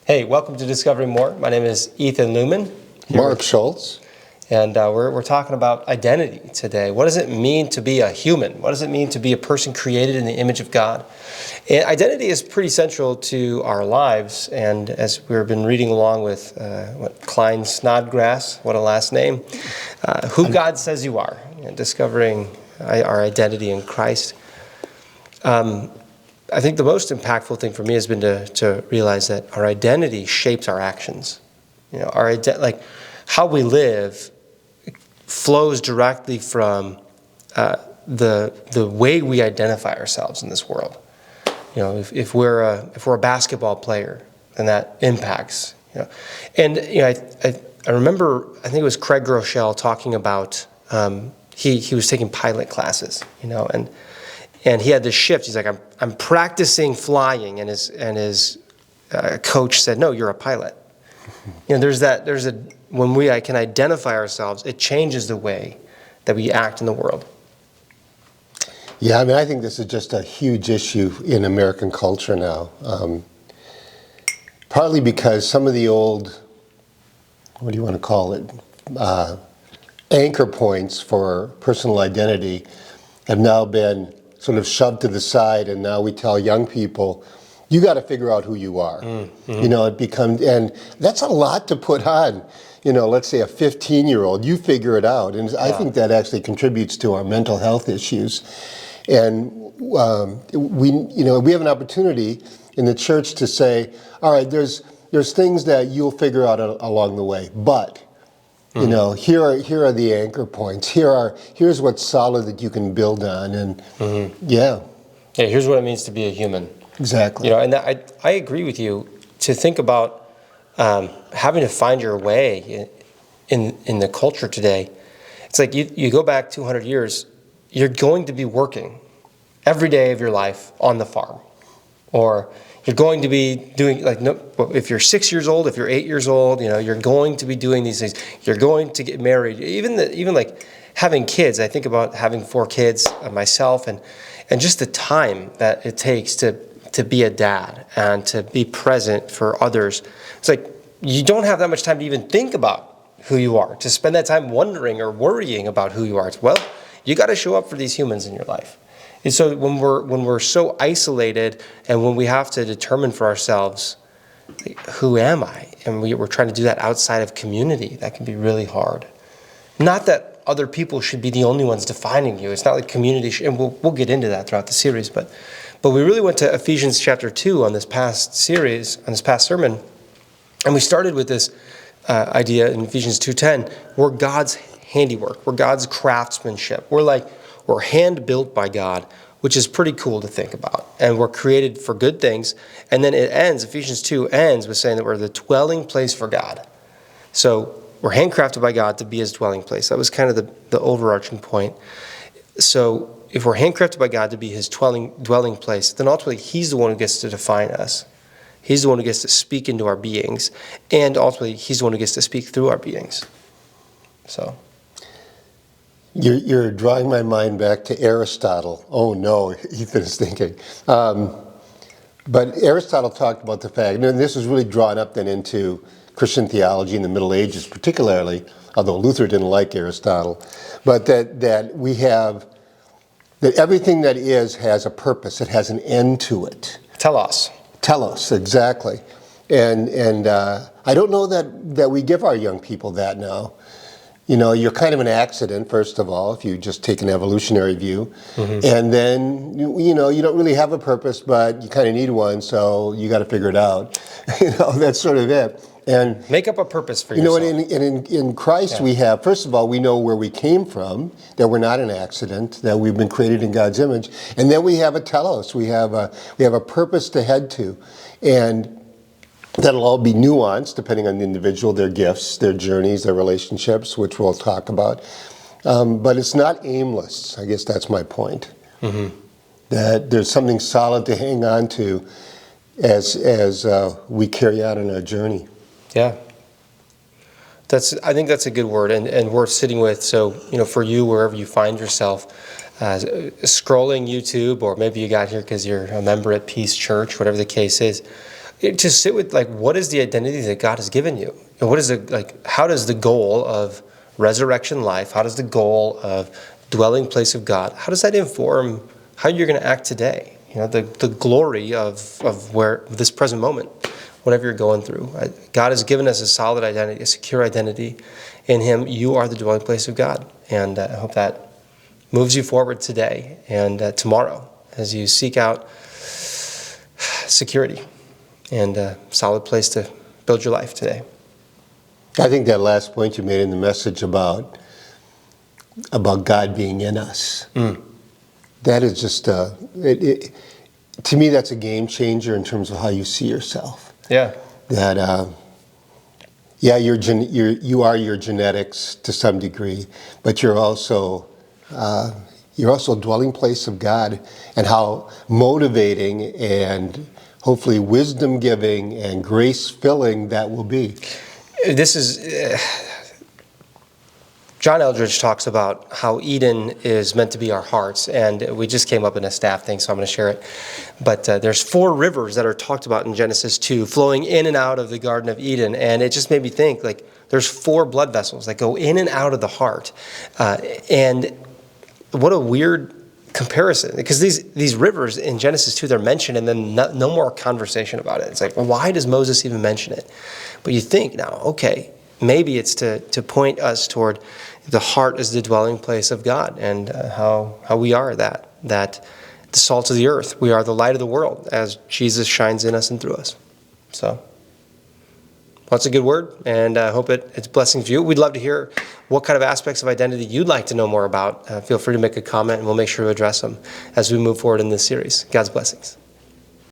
Hey, welcome to Discovering More. My name is Ethan Lumen. Mark Schultz. And we're talking about identity today. What does it mean to be a human? What does it mean to be a person created in the image of God? And identity is pretty central to our lives. And as we've been reading along with Klein Snodgrass, what a last name, who God says you are, and discovering our identity in Christ. I think the most impactful thing for me has been to realize that our identity shapes our actions. You know, how we live flows directly from the way we identify ourselves in this world. You know, if we're a basketball player, then that impacts. You know, and you know, I remember, I think it was Craig Groeschel talking about he was taking pilot classes. You know, and he had this shift. He's like, I'm practicing flying, and his coach said, "No, you're a pilot." You know, when we can identify ourselves, it changes the way that we act in the world. Yeah, I mean, I think this is just a huge issue in American culture now. Partly because some of the old, what do you want to call it, anchor points for personal identity have now been sort of shoved to the side, and now we tell young people, you got to figure out who you are. Mm-hmm. You know, and that's a lot to put on, you know, let's say a 15-year-old, you figure it out. And I think that actually contributes to our mental health issues. And we have an opportunity in the church to say, all right, there's things that you'll figure out along the way, but you know, here are the anchor points. Here's what's solid that you can build on, and here's what it means to be a human. Exactly. You know, and I agree with you to think about having to find your way in the culture today. It's like you go back 200 years, you're going to be working every day of your life on the farm, or you're going to be doing, if you're 6 years old, if you're 8 years old, you know, you're going to be doing these things. You're going to get married. Even like having kids. I think about having 4 kids myself, and just the time that it takes to be a dad and to be present for others. It's like you don't have that much time to even think about who you are, to spend that time wondering or worrying about who you are. Well, you got to show up for these humans in your life. And so when we're so isolated, and when we have to determine for ourselves, who am I? And we're trying to do that outside of community, that can be really hard. Not that other people should be the only ones defining you. It's not like community, and we'll get into that throughout the series, but we really went to Ephesians chapter 2 on this past series, on this past sermon, and we started with this idea in Ephesians 2:10. We're God's handiwork. We're God's craftsmanship. We're hand-built by God, which is pretty cool to think about. And we're created for good things. And then Ephesians 2 ends with saying that we're the dwelling place for God. So we're handcrafted by God to be his dwelling place. That was kind of the overarching point. So if we're handcrafted by God to be his dwelling place, then ultimately he's the one who gets to define us. He's the one who gets to speak into our beings. And ultimately, he's the one who gets to speak through our beings. So You're drawing my mind back to Aristotle. Oh no, Ethan is thinking. But Aristotle talked about the fact, and this was really drawn up then into Christian theology in the Middle Ages particularly, although Luther didn't like Aristotle, but that we have, that everything that is has a purpose, it has an end to it. Telos, exactly. And I don't know that we give our young people that now. You know, you're kind of an accident, first of all, if you just take an evolutionary view. Mm-hmm. And then, you know, you don't really have a purpose, but you kind of need one, so you got to figure it out. You know, that's sort of it. And make up a purpose for yourself. You know, in Christ we have, first of all, we know where we came from, that we're not an accident, that we've been created in God's image. And then we have a telos, we have a purpose to head to. And that'll all be nuanced depending on the individual, their gifts, their journeys, their relationships, which we'll talk about. But it's not aimless. I guess that's my point. Mm-hmm. That there's something solid to hang on to as we carry out on our journey. Yeah. I think that's a good word and worth sitting with. So, you know, for you, wherever you find yourself, scrolling YouTube, or maybe you got here because you're a member at Peace Church, whatever the case is, to sit with, like, what is the identity that God has given you? And what is how does the goal of resurrection life, how does the goal of dwelling place of God, how does that inform how you're going to act today? The glory of where this present moment, whatever you're going through. God has given us a solid identity, a secure identity. In Him, you are the dwelling place of God. And I hope that moves you forward today and tomorrow as you seek out security and a solid place to build your life today. I think that last point you made in the message about God being in us, that is just, to me, that's a game changer in terms of how you see yourself. Yeah. That, you are your genetics to some degree, but you're also a dwelling place of God, and how motivating and hopefully wisdom-giving and grace-filling that will be. This is... John Eldridge talks about how Eden is meant to be our hearts, and we just came up in a staff thing, so I'm going to share it. But there's 4 rivers that are talked about in Genesis 2, flowing in and out of the Garden of Eden, and it just made me think, like, there's 4 blood vessels that go in and out of the heart, and what a weird comparison, because these rivers in Genesis 2, they're mentioned, and then no more conversation about it. It's like, well, why does Moses even mention it? But you think now, okay, maybe it's to point us toward the heart as the dwelling place of God, and how we are that the salt of the earth. We are the light of the world as Jesus shines in us and through us. So, well, that's a good word, and I hope it's blessing for you. We'd love to hear what kind of aspects of identity you'd like to know more about. Feel free to make a comment, and we'll make sure to address them as we move forward in this series. God's blessings.